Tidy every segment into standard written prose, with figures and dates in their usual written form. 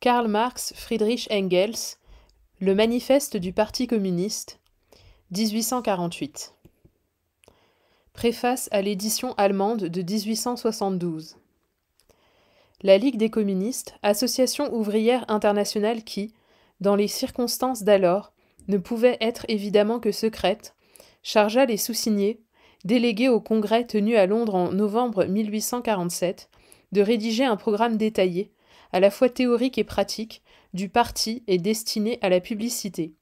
Karl Marx, Friedrich Engels, Le manifeste du Parti communiste, 1848. Préface à l'édition allemande de 1872. La Ligue des communistes, association ouvrière internationale qui, dans les circonstances d'alors, ne pouvait être évidemment que secrète, chargea les sous-signés, délégués au congrès tenu à Londres en novembre 1847, de rédiger un programme détaillé, à la fois théorique et pratique, du parti et destiné à la publicité.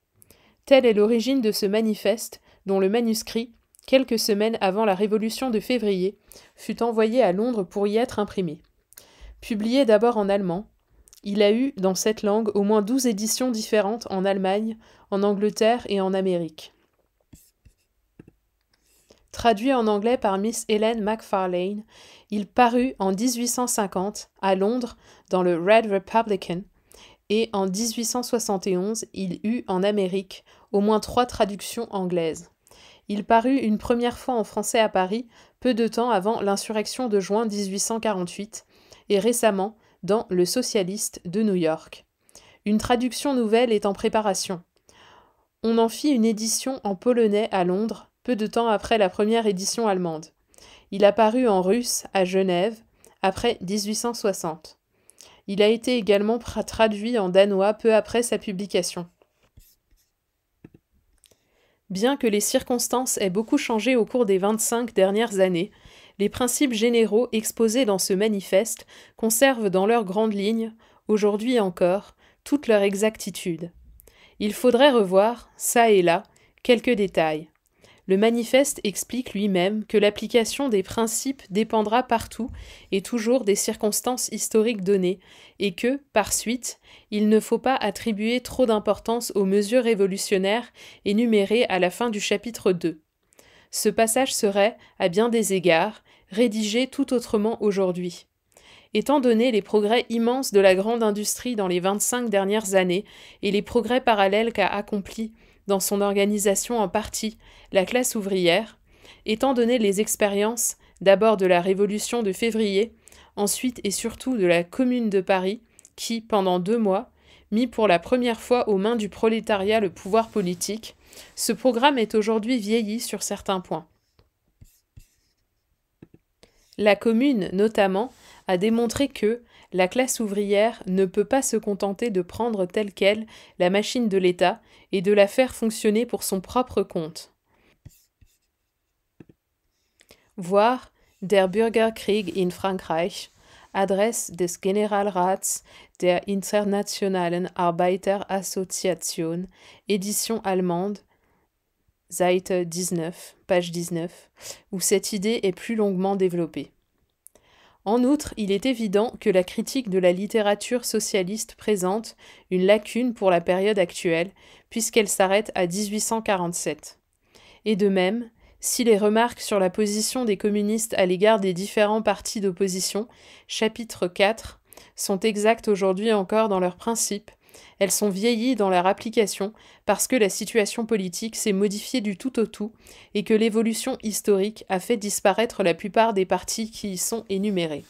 Telle est l'origine de ce manifeste, dont le manuscrit, quelques semaines avant la Révolution de février, fut envoyé à Londres pour y être imprimé. Publié d'abord en allemand, il a eu, dans cette langue, au moins 12 éditions différentes en Allemagne, en Angleterre et en Amérique. Traduit en anglais par Miss Helen Macfarlane, il parut en 1850 à Londres dans le Red Republican et en 1871 il eut en Amérique au moins 3 traductions anglaises. Il parut une première fois en français à Paris peu de temps avant l'insurrection de juin 1848 et récemment dans Le Socialiste de New York. Une traduction nouvelle est en préparation. On en fit une édition en polonais à Londres peu de temps après la première édition allemande. Il apparut en russe à Genève après 1860. Il a été également traduit en danois peu après sa publication. Bien que les circonstances aient beaucoup changé au cours des 25 dernières années, les principes généraux exposés dans ce manifeste conservent dans leurs grandes lignes, aujourd'hui encore, toute leur exactitude. Il faudrait revoir, çà et là, quelques détails. Le manifeste explique lui-même que l'application des principes dépendra partout et toujours des circonstances historiques données et que, par suite, il ne faut pas attribuer trop d'importance aux mesures révolutionnaires énumérées à la fin du chapitre 2. Ce passage serait, à bien des égards, rédigé tout autrement aujourd'hui. Étant donné les progrès immenses de la grande industrie dans les 25 dernières années et les progrès parallèles qu'a accomplis dans son organisation en partie la classe ouvrière, étant donné les expériences d'abord de la Révolution de février, ensuite et surtout de la Commune de Paris, qui, pendant 2 mois, mit pour la première fois aux mains du prolétariat le pouvoir politique, ce programme est aujourd'hui vieilli sur certains points. La Commune, notamment, a démontré que la classe ouvrière ne peut pas se contenter de prendre telle quelle la machine de l'État et de la faire fonctionner pour son propre compte. Voir Der Bürgerkrieg in Frankreich, Adresse des Generalrats der Internationalen Arbeiterassoziation, édition allemande, Seite 19, page 19, où cette idée est plus longuement développée. En outre, il est évident que la critique de la littérature socialiste présente une lacune pour la période actuelle, puisqu'elle s'arrête à 1847. Et de même, si les remarques sur la position des communistes à l'égard des différents partis d'opposition, chapitre 4, sont exactes aujourd'hui encore dans leurs principes, elles sont vieillies dans leur application parce que la situation politique s'est modifiée du tout au tout et que l'évolution historique a fait disparaître la plupart des partis qui y sont énumérés.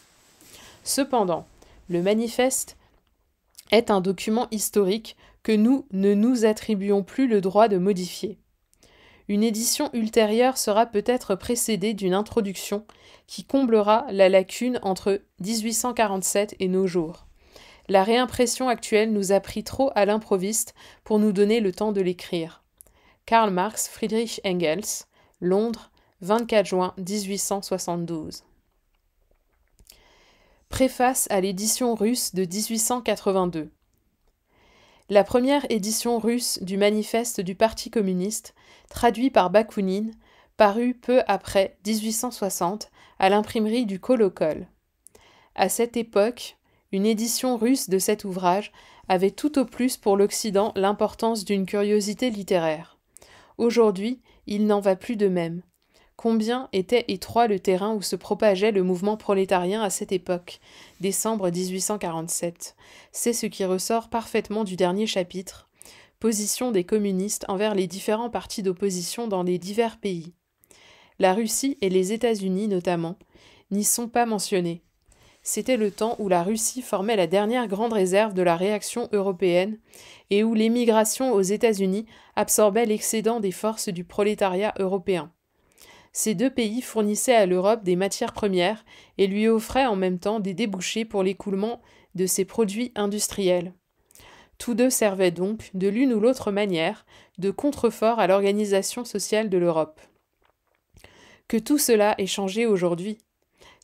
Cependant, le manifeste est un document historique que nous ne nous attribuons plus le droit de modifier. Une édition ultérieure sera peut-être précédée d'une introduction qui comblera la lacune entre 1847 et nos jours. La réimpression actuelle nous a pris trop à l'improviste pour nous donner le temps de l'écrire. Karl Marx, Friedrich Engels, Londres, 24 juin 1872. Préface à l'édition russe de 1882. La première édition russe du manifeste du Parti communiste, traduit par Bakounine, parut peu après 1860 à l'imprimerie du Kolokol. À cette époque, une édition russe de cet ouvrage avait tout au plus pour l'Occident l'importance d'une curiosité littéraire. Aujourd'hui, il n'en va plus de même. Combien était étroit le terrain où se propageait le mouvement prolétarien à cette époque, décembre 1847. C'est ce qui ressort parfaitement du dernier chapitre, position des communistes envers les différents partis d'opposition dans les divers pays. La Russie et les États-Unis notamment n'y sont pas mentionnés. c'était le temps où la Russie formait la dernière grande réserve de la réaction européenne et où l'émigration aux États-Unis absorbait l'excédent des forces du prolétariat européen. Ces deux pays fournissaient à l'Europe des matières premières et lui offraient en même temps des débouchés pour l'écoulement de ses produits industriels. Tous deux servaient donc, de l'une ou l'autre manière, de contrefort à l'organisation sociale de l'Europe. Que tout cela ait changé aujourd'hui.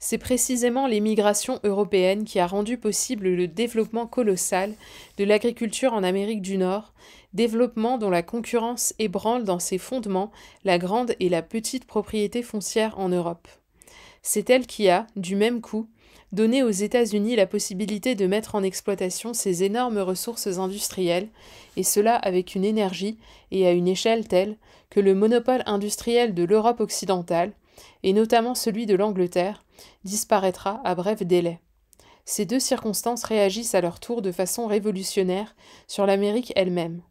C'est précisément l'émigration européenne qui a rendu possible le développement colossal de l'agriculture en Amérique du Nord, développement dont la concurrence ébranle dans ses fondements la grande et la petite propriété foncière en Europe. C'est elle qui a, du même coup, donné aux États-Unis la possibilité de mettre en exploitation ces énormes ressources industrielles, et cela avec une énergie et à une échelle telle que le monopole industriel de l'Europe occidentale, et notamment celui de l'Angleterre, disparaîtra à bref délai. Ces deux circonstances réagissent à leur tour de façon révolutionnaire sur l'Amérique elle-même.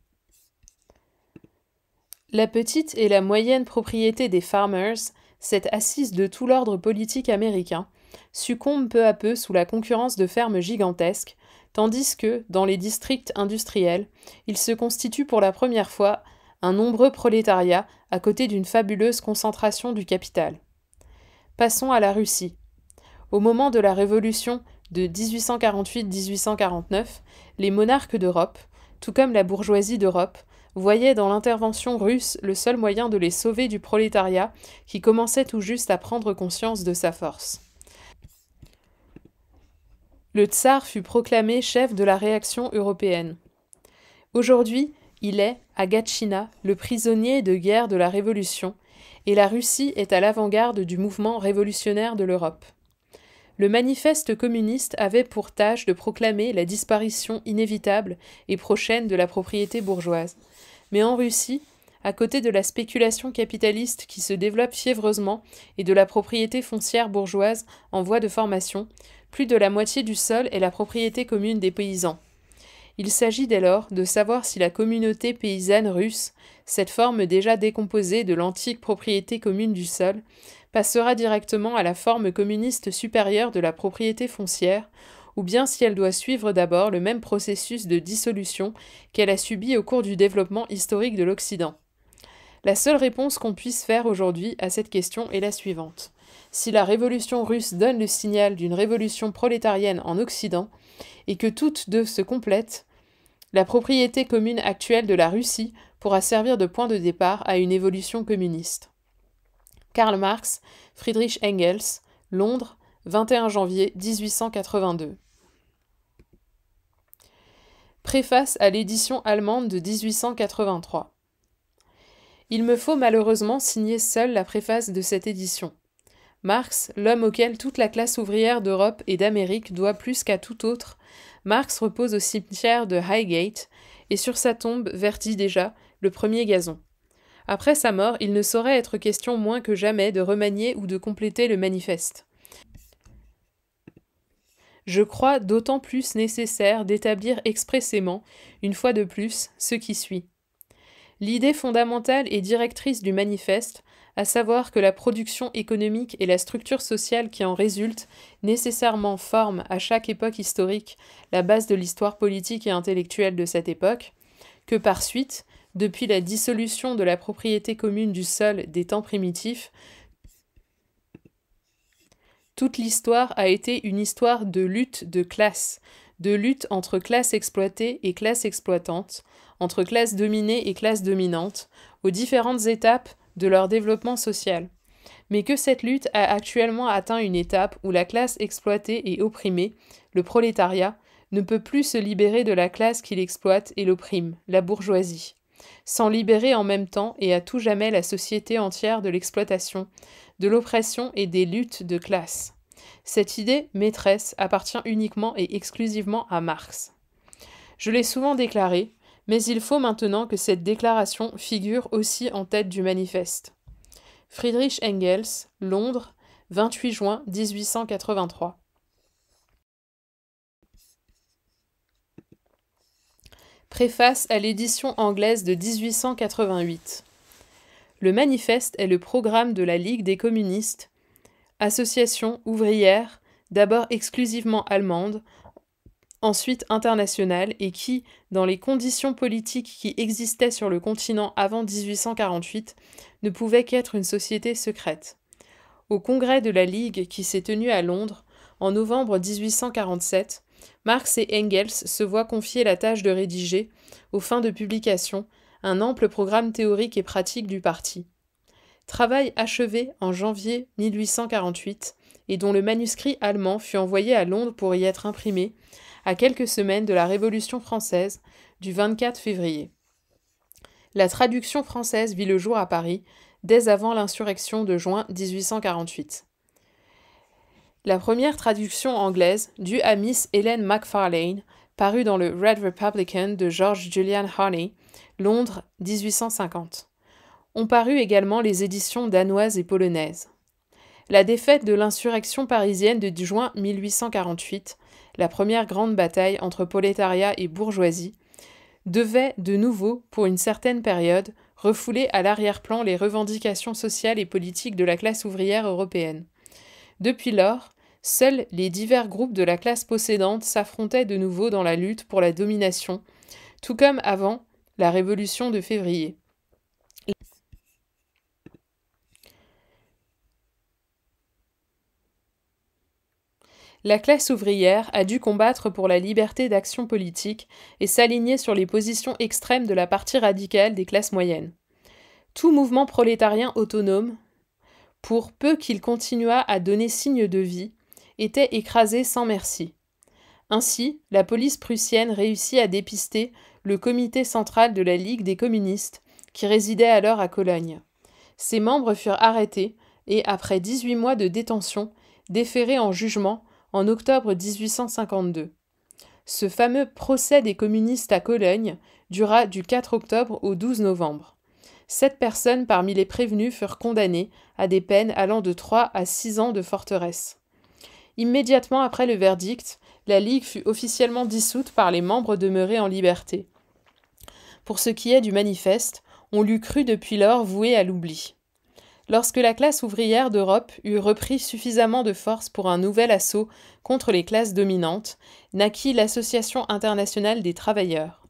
La petite et la moyenne propriété des farmers, cette assise de tout l'ordre politique américain, succombe peu à peu sous la concurrence de fermes gigantesques, tandis que, dans les districts industriels, il se constitue pour la première fois un nombreux prolétariat à côté d'une fabuleuse concentration du capital. Passons à la Russie. Au moment de la révolution de 1848-1849, les monarques d'Europe, tout comme la bourgeoisie d'Europe, voyaient dans l'intervention russe le seul moyen de les sauver du prolétariat qui commençait tout juste à prendre conscience de sa force. Le tsar fut proclamé chef de la réaction européenne. Aujourd'hui, il est, à Gatchina, le prisonnier de guerre de la Révolution, et la Russie est à l'avant-garde du mouvement révolutionnaire de l'Europe. Le manifeste communiste avait pour tâche de proclamer la disparition inévitable et prochaine de la propriété bourgeoise. Mais en Russie, à côté de la spéculation capitaliste qui se développe fiévreusement et de la propriété foncière bourgeoise en voie de formation, plus de la moitié du sol est la propriété commune des paysans. Il s'agit dès lors de savoir si la communauté paysanne russe, cette forme déjà décomposée de l'antique propriété commune du sol, passera directement à la forme communiste supérieure de la propriété foncière, ou bien si elle doit suivre d'abord le même processus de dissolution qu'elle a subi au cours du développement historique de l'Occident. La seule réponse qu'on puisse faire aujourd'hui à cette question est la suivante. Si la révolution russe donne le signal d'une révolution prolétarienne en Occident, et que toutes deux se complètent, la propriété commune actuelle de la Russie pourra servir de point de départ à une évolution communiste. Karl Marx, Friedrich Engels, Londres, 21 janvier 1882. Préface à l'édition allemande de 1883. Il me faut malheureusement signer seul la préface de cette édition. Marx, l'homme auquel toute la classe ouvrière d'Europe et d'Amérique doit plus qu'à tout autre, Marx repose au cimetière de Highgate, et sur sa tombe vertit déjà le premier gazon. Après sa mort, il ne saurait être question moins que jamais de remanier ou de compléter le manifeste. Je crois d'autant plus nécessaire d'établir expressément, une fois de plus, ce qui suit. L'idée fondamentale et directrice du manifeste, à savoir que la production économique et la structure sociale qui en résulte nécessairement forment à chaque époque historique la base de l'histoire politique et intellectuelle de cette époque, que par suite, depuis la dissolution de la propriété commune du sol des temps primitifs, toute l'histoire a été une histoire de lutte de classes, de lutte entre classes exploitées et classes exploitantes, entre classes dominées et classes dominantes, aux différentes étapes de leur développement social. Mais que cette lutte a actuellement atteint une étape où la classe exploitée et opprimée, le prolétariat, ne peut plus se libérer de la classe qui l'exploite et l'opprime, la bourgeoisie, sans libérer en même temps et à tout jamais la société entière de l'exploitation, de l'oppression et des luttes de classe. Cette idée maîtresse appartient uniquement et exclusivement à Marx. Je l'ai souvent déclaré, mais il faut maintenant que cette déclaration figure aussi en tête du manifeste. Friedrich Engels, Londres, 28 juin 1883. Préface à l'édition anglaise de 1888. Le manifeste est le programme de la Ligue des communistes, association ouvrière d'abord exclusivement allemande, ensuite internationale, et qui, dans les conditions politiques qui existaient sur le continent avant 1848, ne pouvait qu'être une société secrète. Au congrès de la Ligue qui s'est tenu à Londres, en novembre 1847, Marx et Engels se voient confier la tâche de rédiger, aux fins de publication, un ample programme théorique et pratique du parti. Travail achevé en janvier 1848 et dont le manuscrit allemand fut envoyé à Londres pour y être imprimé, à quelques semaines de la Révolution française du 24 février. La traduction française vit le jour à Paris, dès avant l'insurrection de juin 1848. La première traduction anglaise, due à Miss Helen Macfarlane, parue dans le Red Republican de George Julian Harney, Londres 1850. Ont paru également les éditions danoises et polonaises. La défaite de l'insurrection parisienne de juin 1848, la première grande bataille entre prolétariat et bourgeoisie, devait, de nouveau, pour une certaine période, refouler à l'arrière-plan les revendications sociales et politiques de la classe ouvrière européenne. Depuis lors, seuls les divers groupes de la classe possédante s'affrontaient de nouveau dans la lutte pour la domination, tout comme avant la Révolution de février. La classe ouvrière a dû combattre pour la liberté d'action politique et s'aligner sur les positions extrêmes de la partie radicale des classes moyennes. Tout mouvement prolétarien autonome, pour peu qu'il continuât à donner signe de vie, était écrasé sans merci. Ainsi, la police prussienne réussit à dépister le comité central de la Ligue des communistes, qui résidait alors à Cologne. Ses membres furent arrêtés et, après 18 mois de détention, déférés en jugement en octobre 1852. Ce fameux procès des communistes à Cologne dura du 4 octobre au 12 novembre. 7 personnes parmi les prévenus furent condamnées à des peines allant de 3 à 6 ans de forteresse. Immédiatement après le verdict, la Ligue fut officiellement dissoute par les membres demeurés en liberté. Pour ce qui est du manifeste, on l'eût cru depuis lors voué à l'oubli. Lorsque la classe ouvrière d'Europe eut repris suffisamment de force pour un nouvel assaut contre les classes dominantes, naquit l'Association internationale des travailleurs.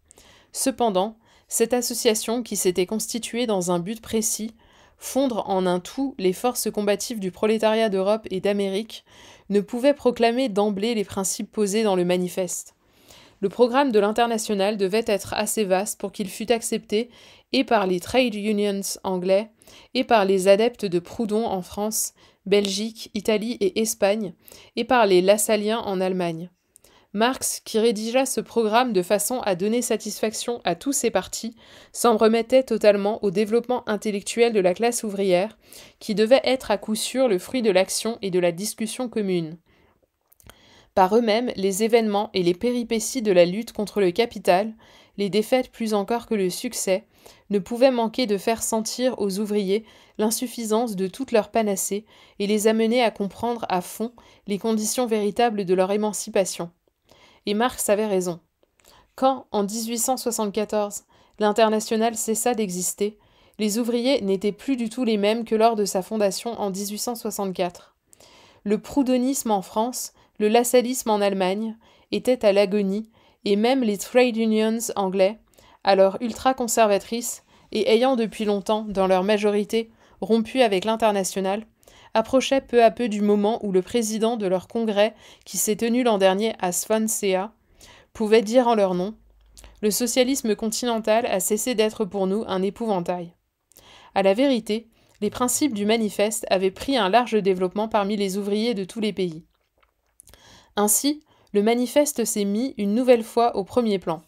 Cependant, cette association, qui s'était constituée dans un but précis, fondre en un tout les forces combatives du prolétariat d'Europe et d'Amérique, ne pouvait proclamer d'emblée les principes posés dans le manifeste. Le programme de l'Internationale devait être assez vaste pour qu'il fût accepté et par les trade unions anglais et par les adeptes de Proudhon en France, Belgique, Italie et Espagne, et par les Lassalliens en Allemagne. Marx, qui rédigea ce programme de façon à donner satisfaction à tous ses partis, s'en remettait totalement au développement intellectuel de la classe ouvrière, qui devait être à coup sûr le fruit de l'action et de la discussion commune. Par eux-mêmes, les événements et les péripéties de la lutte contre le capital, les défaites plus encore que le succès, ne pouvaient manquer de faire sentir aux ouvriers l'insuffisance de toute leur panacée et les amener à comprendre à fond les conditions véritables de leur émancipation. Et Marx avait raison. Quand, en 1874, l'Internationale cessa d'exister, les ouvriers n'étaient plus du tout les mêmes que lors de sa fondation en 1864. Le proudhonisme en France, le lassallisme en Allemagne, étaient à l'agonie, et même les trade unions anglais, alors ultra-conservatrices et ayant depuis longtemps, dans leur majorité, rompu avec l'Internationale, approchaient peu à peu du moment où le président de leur congrès, qui s'est tenu l'an dernier à Swansea, pouvait dire en leur nom « Le socialisme continental a cessé d'être pour nous un épouvantail ». À la vérité, les principes du manifeste avaient pris un large développement parmi les ouvriers de tous les pays. Ainsi, le manifeste s'est mis une nouvelle fois au premier plan.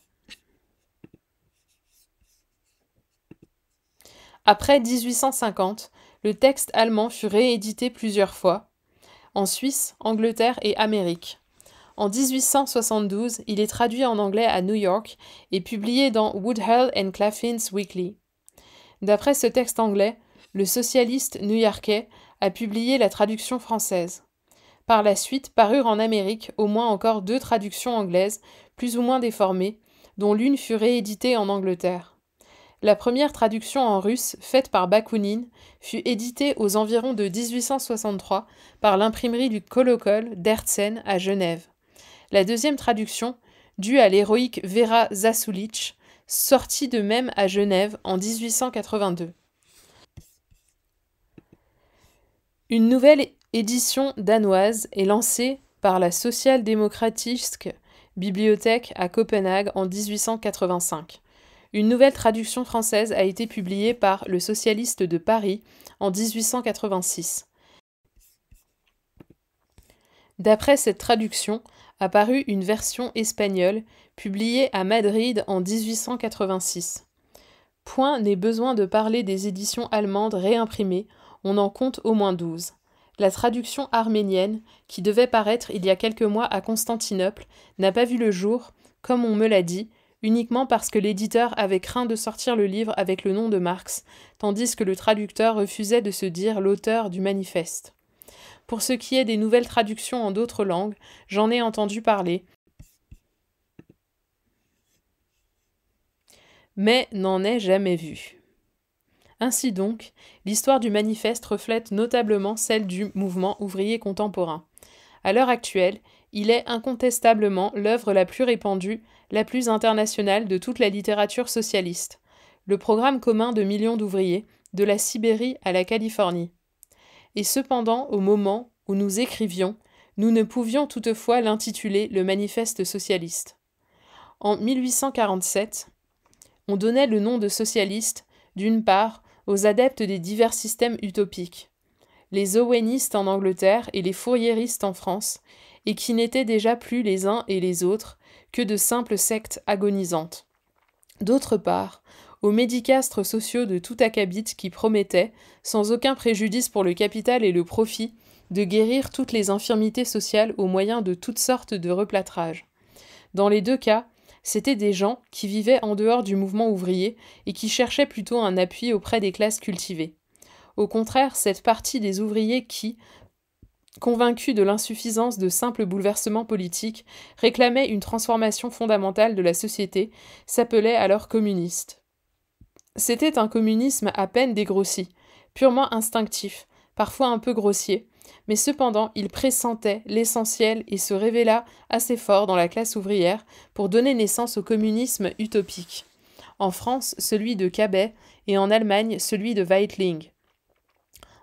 Après 1850, le texte allemand fut réédité plusieurs fois, en Suisse, Angleterre et Amérique. En 1872, il est traduit en anglais à New York et publié dans Woodhull and Claflin's Weekly. D'après ce texte anglais, le socialiste new-yorkais a publié la traduction française. Par la suite, parurent en Amérique au moins encore 2 traductions anglaises, plus ou moins déformées, dont l'une fut rééditée en Angleterre. La première traduction en russe, faite par Bakounine, fut éditée aux environs de 1863 par l'imprimerie du Kolokol d'Herzen à Genève. La deuxième traduction, due à l'héroïque Vera Zasulich, sortit de même à Genève en 1882. Une nouvelle édition danoise est lancée par la Social-démocratische Bibliothèque à Copenhague en 1885. Une nouvelle traduction française a été publiée par Le Socialiste de Paris en 1886. D'après cette traduction, apparut une version espagnole publiée à Madrid en 1886. Point n'est besoin de parler des éditions allemandes réimprimées, on en compte au moins 12. La traduction arménienne, qui devait paraître il y a quelques mois à Constantinople, n'a pas vu le jour, comme on me l'a dit, uniquement parce que l'éditeur avait craint de sortir le livre avec le nom de Marx, tandis que le traducteur refusait de se dire l'auteur du manifeste. Pour ce qui est des nouvelles traductions en d'autres langues, j'en ai entendu parler, mais n'en ai jamais vu. Ainsi donc, l'histoire du manifeste reflète notablement celle du mouvement ouvrier contemporain. À l'heure actuelle, il est incontestablement l'œuvre la plus répandue, la plus internationale de toute la littérature socialiste. Le programme commun de millions d'ouvriers, de la Sibérie à la Californie. Et cependant, au moment où nous écrivions, nous ne pouvions toutefois l'intituler le Manifeste socialiste. En 1847, on donnait le nom de socialiste, d'une part, aux adeptes des divers systèmes utopiques, les owenistes en Angleterre et les fouriéristes en France, et qui n'étaient déjà plus les uns et les autres que de simples sectes agonisantes. D'autre part, aux médicastres sociaux de tout acabit qui promettaient, sans aucun préjudice pour le capital et le profit, de guérir toutes les infirmités sociales au moyen de toutes sortes de replâtrages. Dans les deux cas, c'étaient des gens qui vivaient en dehors du mouvement ouvrier et qui cherchaient plutôt un appui auprès des classes cultivées. Au contraire, cette partie des ouvriers qui, convaincus de l'insuffisance de simples bouleversements politiques, réclamaient une transformation fondamentale de la société, s'appelait alors communiste. C'était un communisme à peine dégrossi, purement instinctif, parfois un peu grossier, mais cependant il pressentait l'essentiel et se révéla assez fort dans la classe ouvrière pour donner naissance au communisme utopique. En France, celui de Cabet, et en Allemagne, celui de Weitling.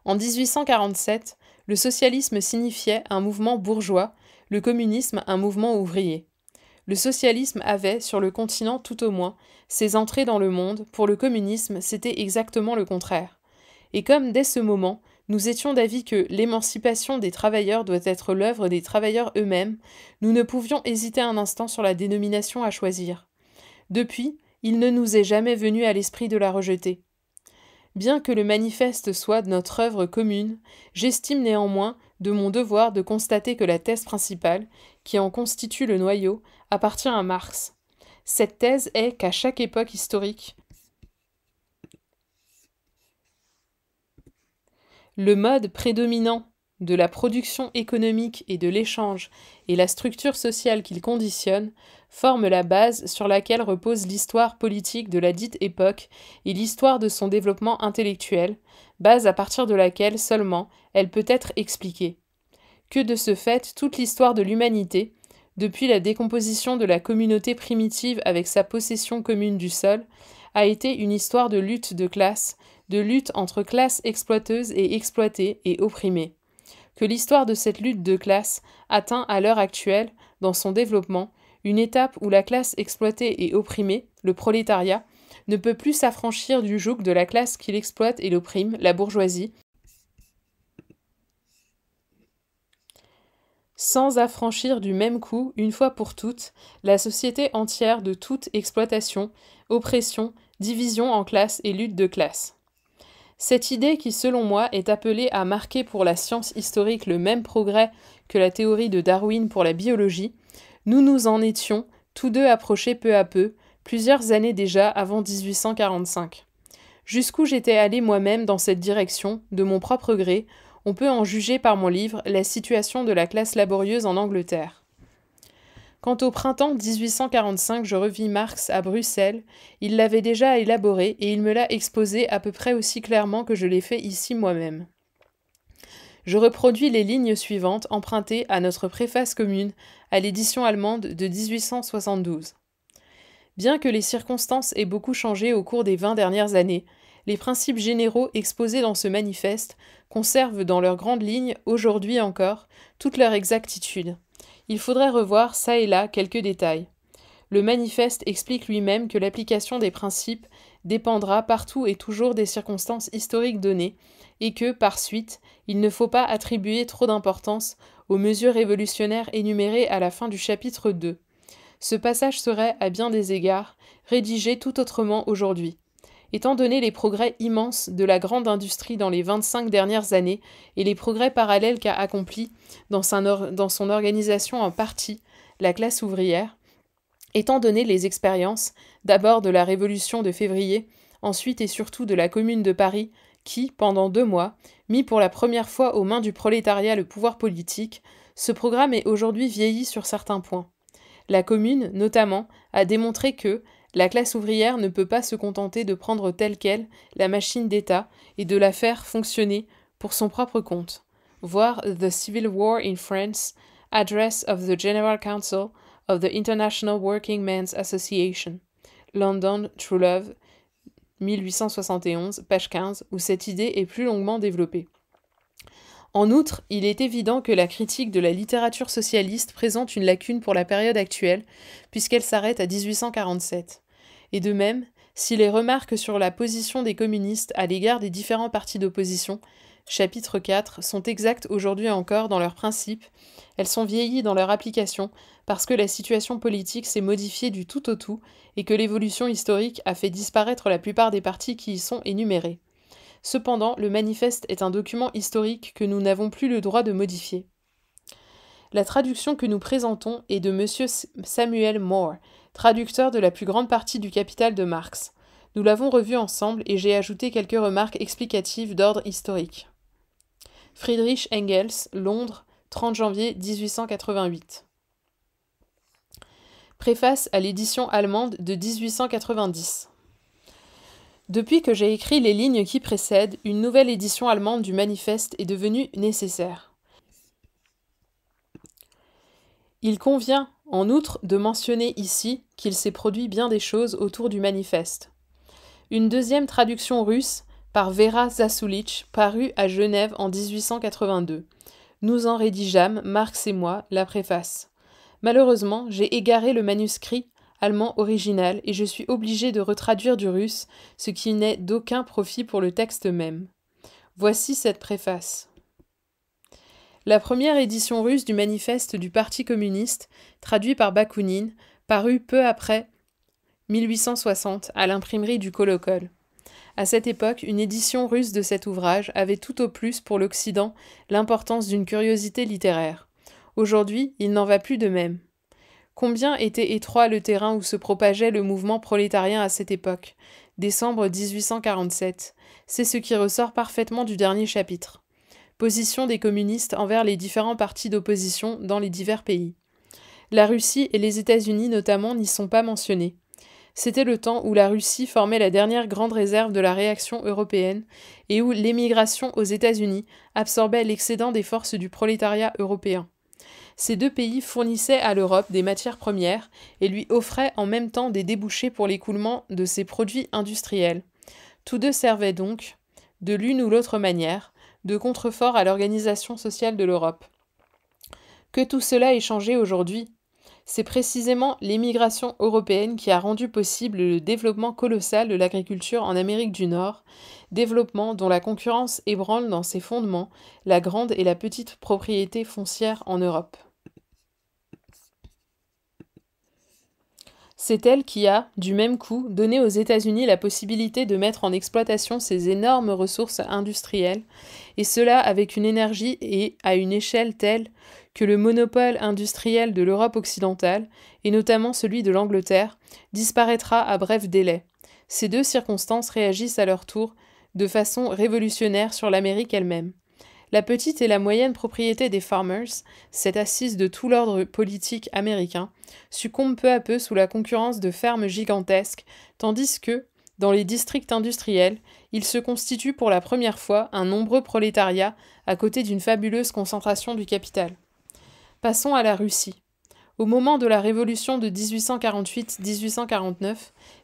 En 1847, le socialisme signifiait un mouvement bourgeois, le communisme un mouvement ouvrier. Le socialisme avait, sur le continent tout au moins, ses entrées dans le monde, pour le communisme c'était exactement le contraire. Et comme dès ce moment, nous étions d'avis que l'émancipation des travailleurs doit être l'œuvre des travailleurs eux-mêmes, nous ne pouvions hésiter un instant sur la dénomination à choisir. Depuis, il ne nous est jamais venu à l'esprit de la rejeter. Bien que le manifeste soit notre œuvre commune, j'estime néanmoins de mon devoir de constater que la thèse principale, qui en constitue le noyau, appartient à Marx. Cette thèse est qu'à chaque époque historique, le mode prédominant de la production économique et de l'échange et la structure sociale qu'il conditionne forment la base sur laquelle repose l'histoire politique de la dite époque et l'histoire de son développement intellectuel, base à partir de laquelle seulement elle peut être expliquée. Que de ce fait, toute l'histoire de l'humanité, depuis la décomposition de la communauté primitive avec sa possession commune du sol, a été une histoire de lutte de classe, de lutte entre classes exploiteuses et exploitées et opprimées. Que l'histoire de cette lutte de classe atteint à l'heure actuelle, dans son développement, une étape où la classe exploitée et opprimée, le prolétariat, ne peut plus s'affranchir du joug de la classe qui l'exploite et l'opprime, la bourgeoisie, sans affranchir du même coup, une fois pour toutes, la société entière de toute exploitation, oppression, division en classes et lutte de classe. Cette idée qui, selon moi, est appelée à marquer pour la science historique le même progrès que la théorie de Darwin pour la biologie, nous nous en étions tous deux approchés peu à peu, plusieurs années déjà avant 1845. Jusqu'où j'étais allé moi-même dans cette direction, de mon propre gré, on peut en juger par mon livre « La situation de la classe laborieuse en Angleterre ». Quand au printemps 1845 je revis Marx à Bruxelles, il l'avait déjà élaboré et il me l'a exposé à peu près aussi clairement que je l'ai fait ici moi-même. Je reproduis les lignes suivantes empruntées à notre préface commune à l'édition allemande de 1872. Bien que les circonstances aient beaucoup changé au cours des 20 dernières années, les principes généraux exposés dans ce manifeste conservent dans leurs grandes lignes, aujourd'hui encore, toute leur exactitude. Il faudrait revoir çà et là quelques détails. Le manifeste explique lui-même que l'application des principes dépendra partout et toujours des circonstances historiques données, et que, par suite, il ne faut pas attribuer trop d'importance aux mesures révolutionnaires énumérées à la fin du chapitre 2. Ce passage serait, à bien des égards, rédigé tout autrement aujourd'hui. Étant donné les progrès immenses de la grande industrie dans les 25 dernières années et les progrès parallèles qu'a accomplis dans son organisation en partie la classe ouvrière, étant donné les expériences, d'abord de la Révolution de février, ensuite et surtout de la Commune de Paris, qui, pendant 2 mois, mit pour la première fois aux mains du prolétariat le pouvoir politique, ce programme est aujourd'hui vieilli sur certains points. La Commune, notamment, a démontré que la classe ouvrière ne peut pas se contenter de prendre telle quelle la machine d'État et de la faire fonctionner pour son propre compte. Voir The Civil War in France, Address of the General Council of the International Working Men's Association, London, True Love, 1871, page 15, où cette idée est plus longuement développée. En outre, il est évident que la critique de la littérature socialiste présente une lacune pour la période actuelle, puisqu'elle s'arrête à 1847. Et de même, si les remarques sur la position des communistes à l'égard des différents partis d'opposition, chapitre 4, sont exactes aujourd'hui encore dans leurs principes, elles sont vieillies dans leur application parce que la situation politique s'est modifiée du tout au tout et que l'évolution historique a fait disparaître la plupart des partis qui y sont énumérés. Cependant, le manifeste est un document historique que nous n'avons plus le droit de modifier. La traduction que nous présentons est de M. Samuel Moore, traducteur de la plus grande partie du Capital de Marx. Nous l'avons revu ensemble et j'ai ajouté quelques remarques explicatives d'ordre historique. Friedrich Engels, Londres, 30 janvier 1888. Préface à l'édition allemande de 1890. Depuis que j'ai écrit les lignes qui précèdent, une nouvelle édition allemande du manifeste est devenue nécessaire. Il convient, en outre, de mentionner ici qu'il s'est produit bien des choses autour du manifeste. Une deuxième traduction russe, par Vera Zasulich, parue à Genève en 1882. Nous en rédigeâmes, Marx et moi, la préface. Malheureusement, j'ai égaré le manuscrit allemand original et je suis obligé de retraduire du russe, ce qui n'est d'aucun profit pour le texte même. Voici cette préface. La première édition russe du manifeste du Parti communiste, traduit par Bakounine, parut peu après 1860 à l'imprimerie du Kolokol. À cette époque, une édition russe de cet ouvrage avait tout au plus pour l'Occident l'importance d'une curiosité littéraire. Aujourd'hui, il n'en va plus de même. Combien était étroit le terrain où se propageait le mouvement prolétarien à cette époque, décembre 1847, c'est ce qui ressort parfaitement du dernier chapitre. Position des communistes envers les différents partis d'opposition dans les divers pays. La Russie et les États-Unis notamment n'y sont pas mentionnés. C'était le temps où la Russie formait la dernière grande réserve de la réaction européenne et où l'émigration aux États-Unis absorbait l'excédent des forces du prolétariat européen. Ces deux pays fournissaient à l'Europe des matières premières et lui offraient en même temps des débouchés pour l'écoulement de ses produits industriels. Tous deux servaient donc, de l'une ou l'autre manière, de contrefort à l'organisation sociale de l'Europe. Que tout cela ait changé aujourd'hui, c'est précisément l'émigration européenne qui a rendu possible le développement colossal de l'agriculture en Amérique du Nord, développement dont la concurrence ébranle dans ses fondements la grande et la petite propriété foncière en Europe. C'est elle qui a, du même coup, donné aux États-Unis la possibilité de mettre en exploitation ces énormes ressources industrielles, et cela avec une énergie et à une échelle telle que le monopole industriel de l'Europe occidentale, et notamment celui de l'Angleterre, disparaîtra à bref délai. Ces deux circonstances réagissent à leur tour de façon révolutionnaire sur l'Amérique elle-même. La petite et la moyenne propriété des farmers, cette assise de tout l'ordre politique américain, succombe peu à peu sous la concurrence de fermes gigantesques, tandis que, dans les districts industriels, il se constitue pour la première fois un nombreux prolétariat à côté d'une fabuleuse concentration du capital. Passons à la Russie. Au moment de la révolution de 1848-1849,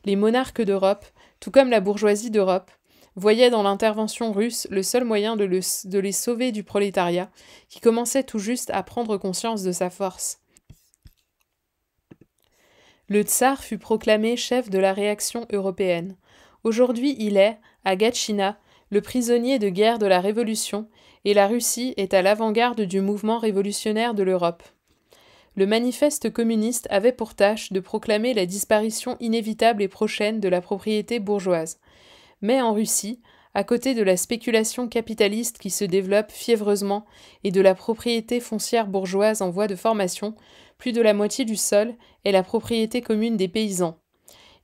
les monarques d'Europe, tout comme la bourgeoisie d'Europe, voyaient dans l'intervention russe le seul moyen de les sauver du prolétariat, qui commençait tout juste à prendre conscience de sa force. Le tsar fut proclamé chef de la réaction européenne. Aujourd'hui, il est, à Gatchina, le prisonnier de guerre de la Révolution, et la Russie est à l'avant-garde du mouvement révolutionnaire de l'Europe. Le manifeste communiste avait pour tâche de proclamer la disparition inévitable et prochaine de la propriété bourgeoise. Mais en Russie, à côté de la spéculation capitaliste qui se développe fiévreusement et de la propriété foncière bourgeoise en voie de formation, plus de la moitié du sol est la propriété commune des paysans.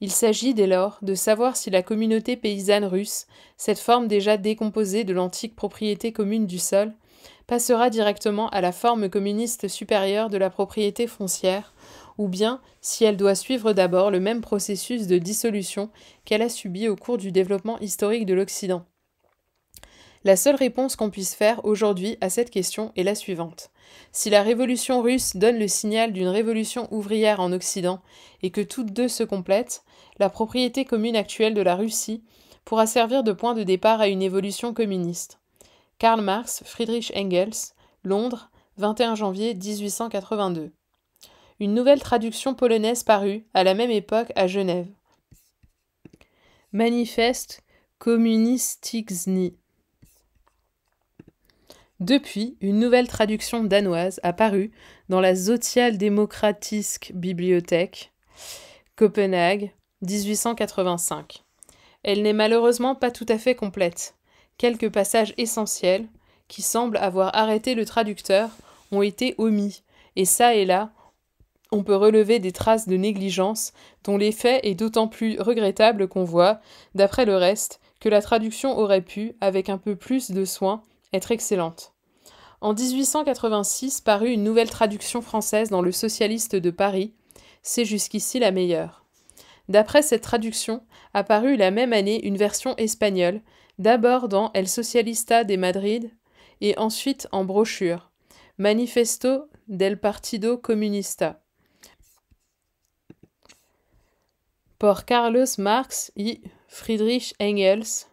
Il s'agit dès lors de savoir si la communauté paysanne russe, cette forme déjà décomposée de l'antique propriété commune du sol, passera directement à la forme communiste supérieure de la propriété foncière, ou bien si elle doit suivre d'abord le même processus de dissolution qu'elle a subi au cours du développement historique de l'Occident. La seule réponse qu'on puisse faire aujourd'hui à cette question est la suivante. Si la révolution russe donne le signal d'une révolution ouvrière en Occident et que toutes deux se complètent, la propriété commune actuelle de la Russie pourra servir de point de départ à une évolution communiste. Karl Marx, Friedrich Engels, Londres, 21 janvier 1882. Une nouvelle traduction polonaise parut, à la même époque, à Genève. Manifeste Komunistyczny. Depuis, une nouvelle traduction danoise a paru dans la Socialdemokratiske Bibliothek, Copenhague, 1885. Elle n'est malheureusement pas tout à fait complète. Quelques passages essentiels, qui semblent avoir arrêté le traducteur, ont été omis, et ça et là, on peut relever des traces de négligence dont l'effet est d'autant plus regrettable qu'on voit, d'après le reste, que la traduction aurait pu, avec un peu plus de soin, être excellente. En 1886 parut une nouvelle traduction française dans Le Socialiste de Paris, c'est jusqu'ici la meilleure. D'après cette traduction, apparut la même année une version espagnole, d'abord dans El Socialista de Madrid et ensuite en brochure, Manifesto del Partido Comunista. Por Carlos Marx y Friedrich Engels,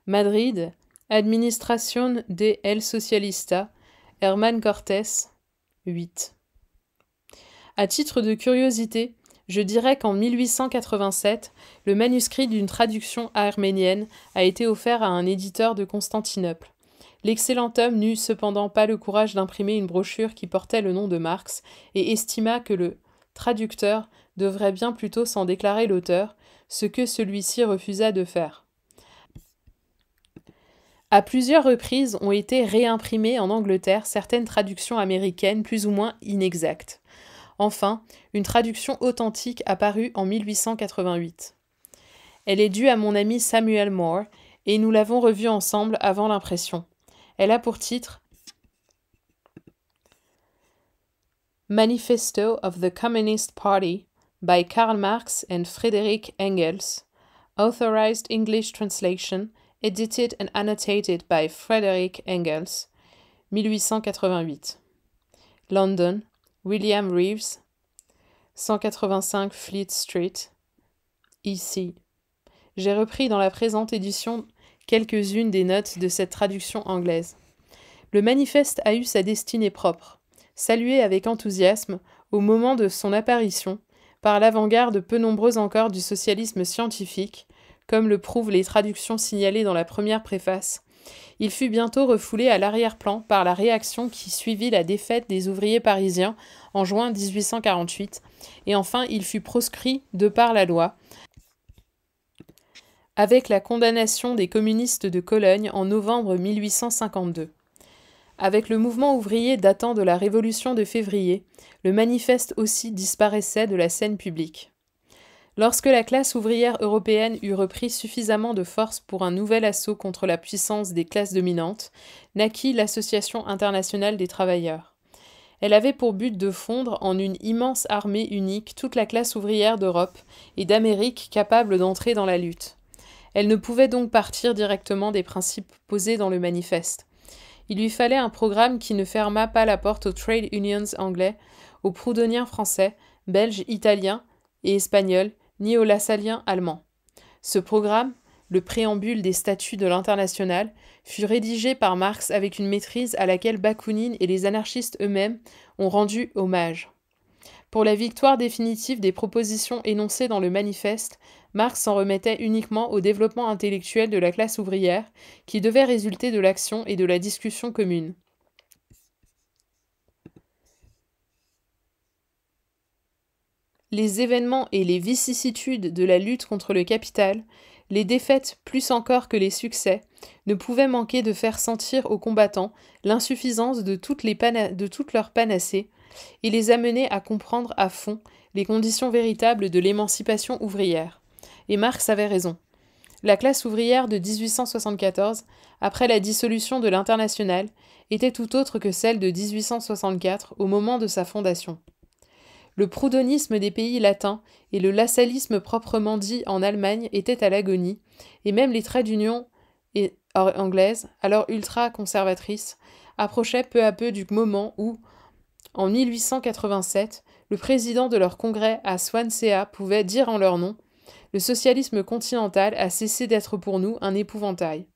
Madrid, Administración de El Socialista, Herman Cortés, 8. À titre de curiosité, je dirais qu'en 1887, le manuscrit d'une traduction arménienne a été offert à un éditeur de Constantinople. L'excellent homme n'eut cependant pas le courage d'imprimer une brochure qui portait le nom de Marx et estima que le traducteur devrait bien plutôt s'en déclarer l'auteur, ce que celui-ci refusa de faire. À plusieurs reprises ont été réimprimées en Angleterre certaines traductions américaines plus ou moins inexactes. Enfin, une traduction authentique apparut en 1888. Elle est due à mon ami Samuel Moore, et nous l'avons revue ensemble avant l'impression. Elle a pour titre Manifesto of the Communist Party by Karl Marx and Friedrich Engels, authorized English translation, edited and annotated by Friedrich Engels, 1888. London, William Reeves, 185 Fleet Street, ici. J'ai repris dans la présente édition quelques-unes des notes de cette traduction anglaise. Le manifeste a eu sa destinée propre, salué avec enthousiasme, au moment de son apparition, par l'avant-garde peu nombreuse encore du socialisme scientifique, comme le prouvent les traductions signalées dans la première préface. Il fut bientôt refoulé à l'arrière-plan par la réaction qui suivit la défaite des ouvriers parisiens en juin 1848, et enfin il fut proscrit de par la loi, avec la condamnation des communistes de Cologne en novembre 1852. Avec le mouvement ouvrier datant de la Révolution de février, le manifeste aussi disparaissait de la scène publique. Lorsque la classe ouvrière européenne eut repris suffisamment de force pour un nouvel assaut contre la puissance des classes dominantes, naquit l'Association internationale des travailleurs. Elle avait pour but de fondre en une immense armée unique toute la classe ouvrière d'Europe et d'Amérique capable d'entrer dans la lutte. Elle ne pouvait donc partir directement des principes posés dans le manifeste. Il lui fallait un programme qui ne fermât pas la porte aux trade unions anglais, aux proudhoniens français, belges, italiens et espagnols, ni aux lassaliens allemands. Ce programme, le préambule des statuts de l'Internationale, fut rédigé par Marx avec une maîtrise à laquelle Bakounine et les anarchistes eux-mêmes ont rendu hommage. Pour la victoire définitive des propositions énoncées dans le manifeste, Marx s'en remettait uniquement au développement intellectuel de la classe ouvrière, qui devait résulter de l'action et de la discussion commune. Les événements et les vicissitudes de la lutte contre le capital, les défaites plus encore que les succès, ne pouvaient manquer de faire sentir aux combattants l'insuffisance de toutes leurs panacées et les amener à comprendre à fond les conditions véritables de l'émancipation ouvrière. Et Marx avait raison. La classe ouvrière de 1874, après la dissolution de l'Internationale, était tout autre que celle de 1864 au moment de sa fondation. Le proudhonisme des pays latins et le lassallisme proprement dit en Allemagne étaient à l'agonie, et même les traits d'union anglaises, alors ultra-conservatrices, approchaient peu à peu du moment où, en 1887, le président de leur congrès à Swansea pouvait dire en leur nom « Le socialisme continental a cessé d'être pour nous un épouvantail ».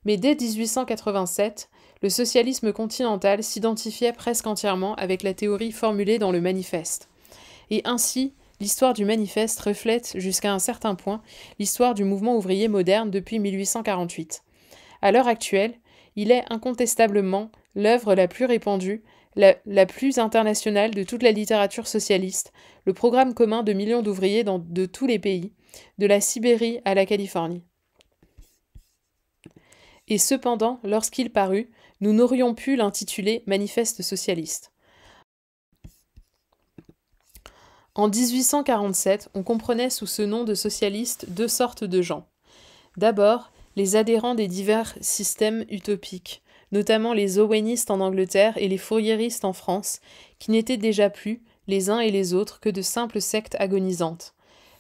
Mais dès 1887, le socialisme continental s'identifiait presque entièrement avec la théorie formulée dans le manifeste. Et ainsi, l'histoire du manifeste reflète jusqu'à un certain point l'histoire du mouvement ouvrier moderne depuis 1848. À l'heure actuelle, il est incontestablement l'œuvre la plus répandue, la plus internationale de toute la littérature socialiste, le programme commun de millions d'ouvriers de tous les pays, de la Sibérie à la Californie. Et cependant, lorsqu'il parut, nous n'aurions pu l'intituler Manifeste socialiste. En 1847, on comprenait sous ce nom de socialiste deux sortes de gens. D'abord, les adhérents des divers systèmes utopiques, notamment les owenistes en Angleterre et les fouriéristes en France, qui n'étaient déjà plus, les uns et les autres, que de simples sectes agonisantes.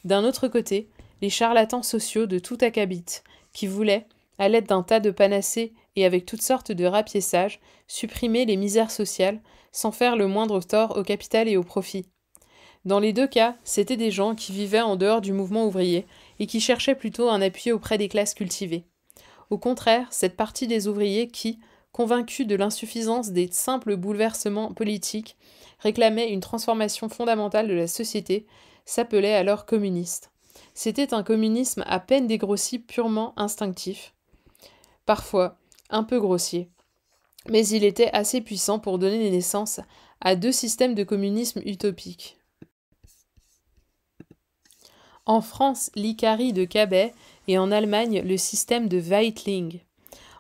D'un autre côté, les charlatans sociaux de tout acabit, qui voulaient, à l'aide d'un tas de panacées et avec toutes sortes de rapiessages, supprimer les misères sociales, sans faire le moindre tort au capital et au profit. Dans les deux cas, c'étaient des gens qui vivaient en dehors du mouvement ouvrier et qui cherchaient plutôt un appui auprès des classes cultivées. Au contraire, cette partie des ouvriers qui, convaincus de l'insuffisance des simples bouleversements politiques, réclamait une transformation fondamentale de la société, s'appelait alors communiste. C'était un communisme à peine dégrossi, purement instinctif. Parfois, un peu grossier. Mais il était assez puissant pour donner naissance à deux systèmes de communisme utopique. En France, l'Icari de Cabet et en Allemagne, le système de Weitling.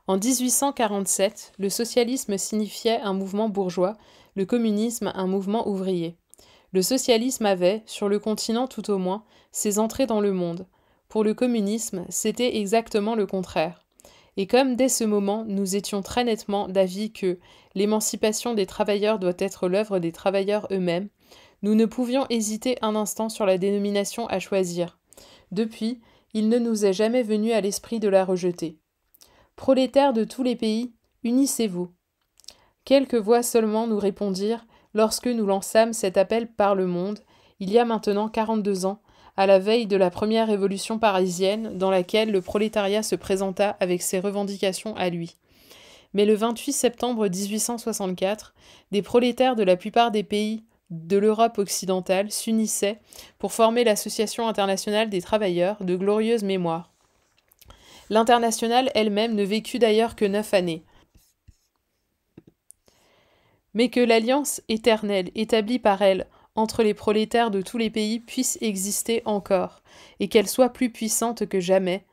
En 1847, le socialisme signifiait un mouvement bourgeois, le communisme un mouvement ouvrier. Le socialisme avait, sur le continent tout au moins, ses entrées dans le monde. Pour le communisme, c'était exactement le contraire. Et comme dès ce moment, nous étions très nettement d'avis que l'émancipation des travailleurs doit être l'œuvre des travailleurs eux-mêmes, nous ne pouvions hésiter un instant sur la dénomination à choisir. Depuis, il ne nous est jamais venu à l'esprit de la rejeter. Prolétaires de tous les pays, unissez-vous. Quelques voix seulement nous répondirent lorsque nous lançâmes cet appel par le monde, il y a maintenant 42 ans, à la veille de la première révolution parisienne dans laquelle le prolétariat se présenta avec ses revendications à lui. Mais le 28 septembre 1864, des prolétaires de la plupart des pays de l'Europe occidentale s'unissaient pour former l'Association internationale des travailleurs de glorieuse mémoire. L'Internationale elle-même ne vécut d'ailleurs que 9 années. Mais que l'alliance éternelle établie par elle entre les prolétaires de tous les pays puisse exister encore, et qu'elle soit plus puissante que jamais,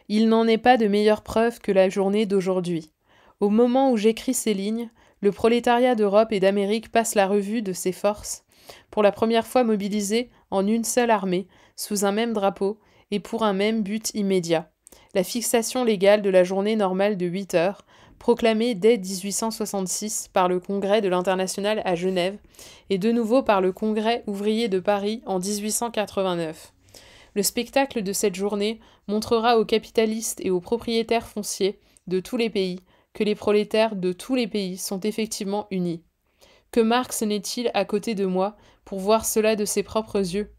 il n'en est pas de meilleure preuve que la journée d'aujourd'hui. Au moment où j'écris ces lignes, le prolétariat d'Europe et d'Amérique passe la revue de ses forces, pour la première fois mobilisés en une seule armée, sous un même drapeau, et pour un même but immédiat, la fixation légale de la journée normale de 8 heures, proclamée dès 1866 par le Congrès de l'Internationale à Genève et de nouveau par le Congrès ouvrier de Paris en 1889. Le spectacle de cette journée montrera aux capitalistes et aux propriétaires fonciers de tous les pays que les prolétaires de tous les pays sont effectivement unis. Que Marx n'est-il à côté de moi pour voir cela de ses propres yeux?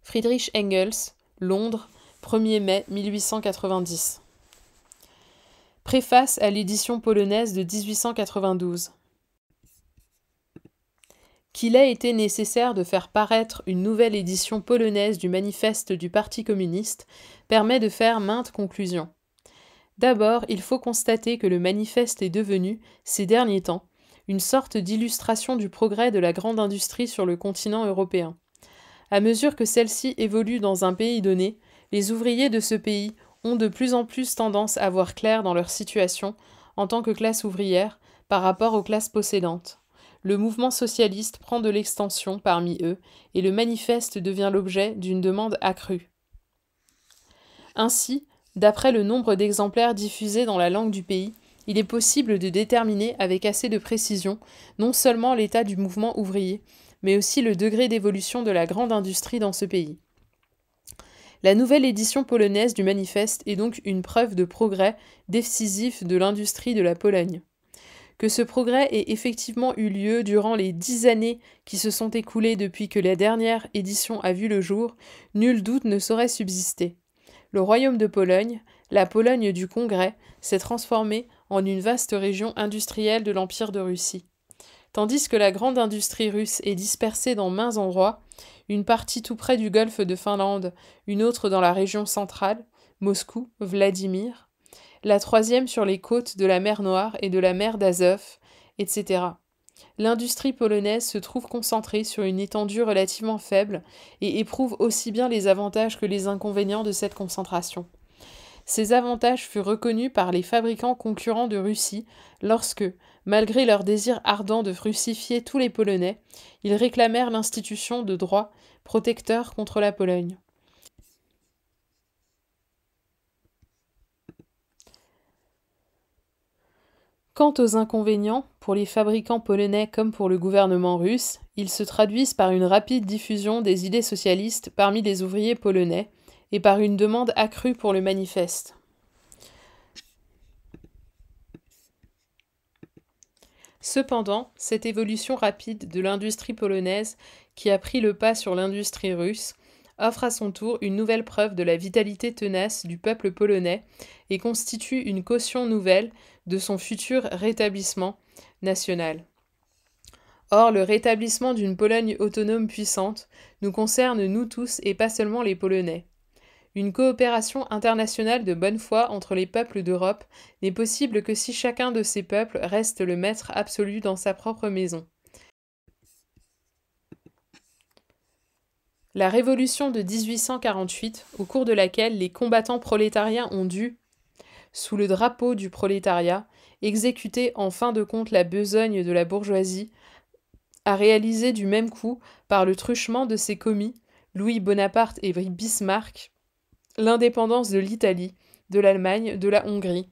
Friedrich Engels, Londres, 1er mai 1890. Préface à l'édition polonaise de 1892. Qu'il ait été nécessaire de faire paraître une nouvelle édition polonaise du manifeste du Parti communiste permet de faire maintes conclusions. D'abord, il faut constater que le manifeste est devenu, ces derniers temps, une sorte d'illustration du progrès de la grande industrie sur le continent européen. À mesure que celle-ci évolue dans un pays donné, les ouvriers de ce pays ont de plus en plus tendance à voir clair dans leur situation en tant que classe ouvrière par rapport aux classes possédantes. Le mouvement socialiste prend de l'extension parmi eux et le manifeste devient l'objet d'une demande accrue. Ainsi, d'après le nombre d'exemplaires diffusés dans la langue du pays, il est possible de déterminer avec assez de précision non seulement l'état du mouvement ouvrier, mais aussi le degré d'évolution de la grande industrie dans ce pays. La nouvelle édition polonaise du manifeste est donc une preuve de progrès décisif de l'industrie de la Pologne. Que ce progrès ait effectivement eu lieu durant les 10 années qui se sont écoulées depuis que la dernière édition a vu le jour, nul doute ne saurait subsister. Le royaume de Pologne, la Pologne du Congrès, s'est transformé en une vaste région industrielle de l'Empire de Russie. Tandis que la grande industrie russe est dispersée dans maints endroits, une partie tout près du golfe de Finlande, une autre dans la région centrale, Moscou, Vladimir, la troisième sur les côtes de la mer Noire et de la mer d'Azov, etc. L'industrie polonaise se trouve concentrée sur une étendue relativement faible et éprouve aussi bien les avantages que les inconvénients de cette concentration. Ces avantages furent reconnus par les fabricants concurrents de Russie lorsque, malgré leur désir ardent de russifier tous les Polonais, ils réclamèrent l'institution de droit protecteur contre la Pologne. Quant aux inconvénients, pour les fabricants polonais comme pour le gouvernement russe, ils se traduisent par une rapide diffusion des idées socialistes parmi les ouvriers polonais et par une demande accrue pour le manifeste. Cependant, cette évolution rapide de l'industrie polonaise, qui a pris le pas sur l'industrie russe, offre à son tour une nouvelle preuve de la vitalité tenace du peuple polonais et constitue une caution nouvelle de son futur rétablissement national. Or, le rétablissement d'une Pologne autonome puissante nous concerne nous tous et pas seulement les Polonais. Une coopération internationale de bonne foi entre les peuples d'Europe n'est possible que si chacun de ces peuples reste le maître absolu dans sa propre maison. La révolution de 1848, au cours de laquelle les combattants prolétariens ont dû, sous le drapeau du prolétariat, exécuter en fin de compte la besogne de la bourgeoisie, a réalisé du même coup, par le truchement de ses commis, Louis Bonaparte et Bismarck, l'indépendance de l'Italie, de l'Allemagne, de la Hongrie.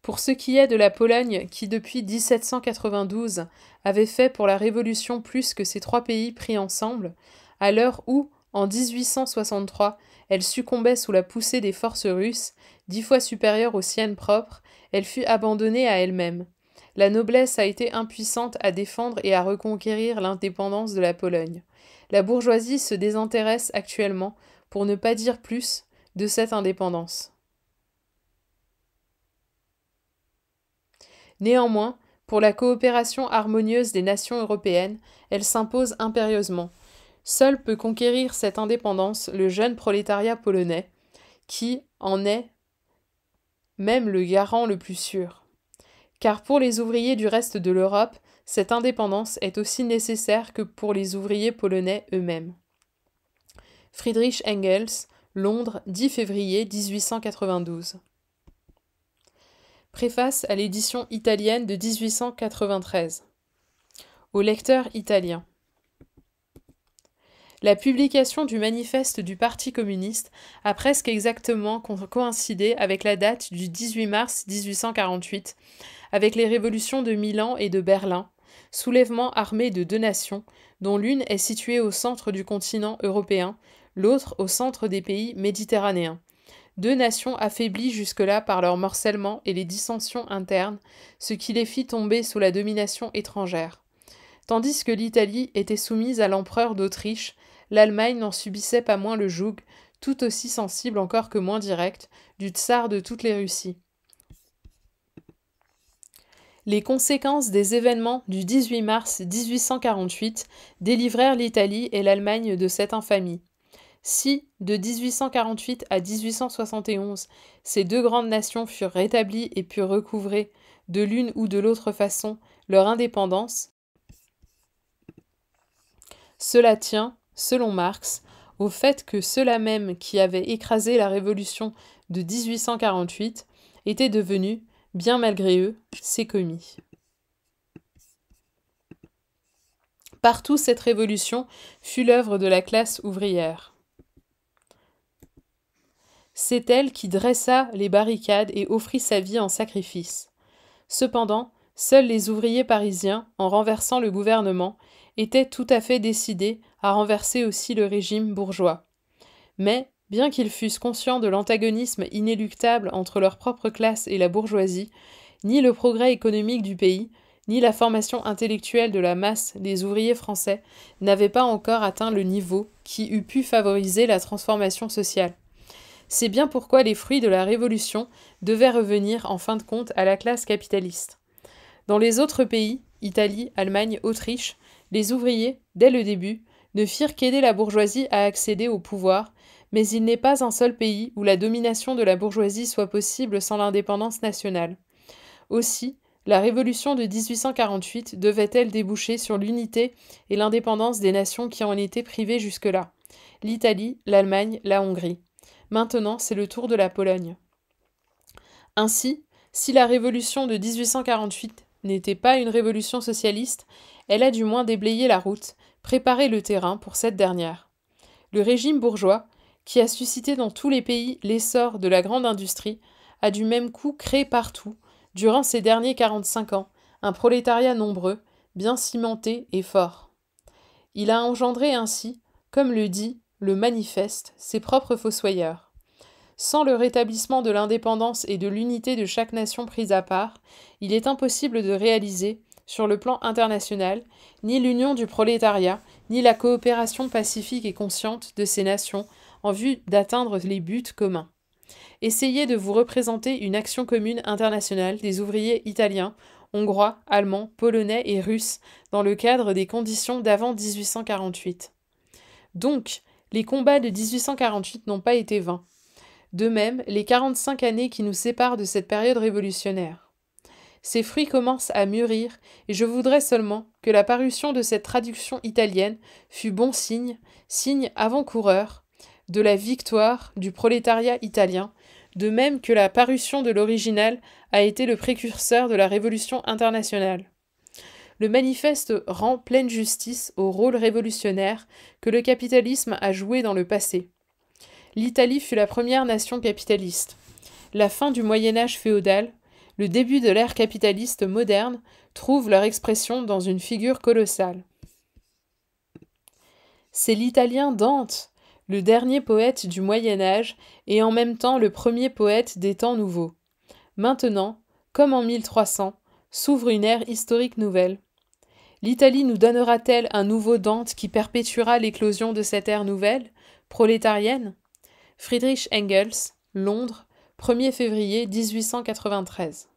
Pour ce qui est de la Pologne, qui depuis 1792 avait fait pour la Révolution plus que ces trois pays pris ensemble, à l'heure où, en 1863, elle succombait sous la poussée des forces russes, 10 fois supérieures aux siennes propres, elle fut abandonnée à elle-même. La noblesse a été impuissante à défendre et à reconquérir l'indépendance de la Pologne. La bourgeoisie se désintéresse actuellement, pour ne pas dire plus, de cette indépendance. Néanmoins, pour la coopération harmonieuse des nations européennes, elle s'impose impérieusement. Seul peut conquérir cette indépendance le jeune prolétariat polonais, qui en est même le garant le plus sûr. Car pour les ouvriers du reste de l'Europe, cette indépendance est aussi nécessaire que pour les ouvriers polonais eux-mêmes. Friedrich Engels, Londres, 10 février 1892. Préface à l'édition italienne de 1893. Aux lecteurs italiens. La publication du manifeste du Parti communiste a presque exactement coïncidé avec la date du 18 mars 1848, avec les révolutions de Milan et de Berlin, soulèvements armés de deux nations, dont l'une est située au centre du continent européen, l'autre au centre des pays méditerranéens. Deux nations affaiblies jusque-là par leur morcellement et les dissensions internes, ce qui les fit tomber sous la domination étrangère. Tandis que l'Italie était soumise à l'empereur d'Autriche, l'Allemagne n'en subissait pas moins le joug, tout aussi sensible encore que moins direct, du tsar de toutes les Russies. Les conséquences des événements du 18 mars 1848 délivrèrent l'Italie et l'Allemagne de cette infamie. Si, de 1848 à 1871, ces deux grandes nations furent rétablies et purent recouvrer, de l'une ou de l'autre façon, leur indépendance, cela tient, selon Marx, au fait que ceux-là même qui avaient écrasé la révolution de 1848 étaient devenus, bien malgré eux, ses commis. Partout cette révolution fut l'œuvre de la classe ouvrière. C'est elle qui dressa les barricades et offrit sa vie en sacrifice. Cependant, seuls les ouvriers parisiens, en renversant le gouvernement, étaient tout à fait décidés à renverser aussi le régime bourgeois. Mais, bien qu'ils fussent conscients de l'antagonisme inéluctable entre leur propre classe et la bourgeoisie, ni le progrès économique du pays, ni la formation intellectuelle de la masse des ouvriers français n'avaient pas encore atteint le niveau qui eût pu favoriser la transformation sociale. C'est bien pourquoi les fruits de la Révolution devaient revenir en fin de compte à la classe capitaliste. Dans les autres pays, Italie, Allemagne, Autriche, les ouvriers, dès le début, ne firent qu'aider la bourgeoisie à accéder au pouvoir, mais il n'est pas un seul pays où la domination de la bourgeoisie soit possible sans l'indépendance nationale. Aussi, la Révolution de 1848 devait-elle déboucher sur l'unité et l'indépendance des nations qui en étaient privées jusque-là, l'Italie, l'Allemagne, la Hongrie. Maintenant, c'est le tour de la Pologne. Ainsi, si la révolution de 1848 n'était pas une révolution socialiste, elle a du moins déblayé la route, préparé le terrain pour cette dernière. Le régime bourgeois, qui a suscité dans tous les pays l'essor de la grande industrie, a du même coup créé partout, durant ces derniers 45 ans, un prolétariat nombreux, bien cimenté et fort. Il a engendré ainsi, comme le dit le manifeste, ses propres fossoyeurs. Sans le rétablissement de l'indépendance et de l'unité de chaque nation prise à part, il est impossible de réaliser, sur le plan international, ni l'union du prolétariat, ni la coopération pacifique et consciente de ces nations en vue d'atteindre les buts communs. Essayez de vous représenter une action commune internationale des ouvriers italiens, hongrois, allemands, polonais et russes dans le cadre des conditions d'avant 1848. Donc, les combats de 1848 n'ont pas été vains. De même, les 45 années qui nous séparent de cette période révolutionnaire. Ces fruits commencent à mûrir, et je voudrais seulement que la parution de cette traduction italienne fût bon signe, signe avant-coureur, de la victoire du prolétariat italien, de même que la parution de l'original a été le précurseur de la Révolution internationale. Le manifeste rend pleine justice au rôle révolutionnaire que le capitalisme a joué dans le passé. L'Italie fut la première nation capitaliste. La fin du Moyen-Âge féodal, le début de l'ère capitaliste moderne trouvent leur expression dans une figure colossale. C'est l'Italien Dante, le dernier poète du Moyen-Âge et en même temps le premier poète des temps nouveaux. Maintenant, comme en 1300, s'ouvre une ère historique nouvelle. L'Italie nous donnera-t-elle un nouveau Dante qui perpétuera l'éclosion de cette ère nouvelle, prolétarienne ? Friedrich Engels, Londres, 1er février 1893.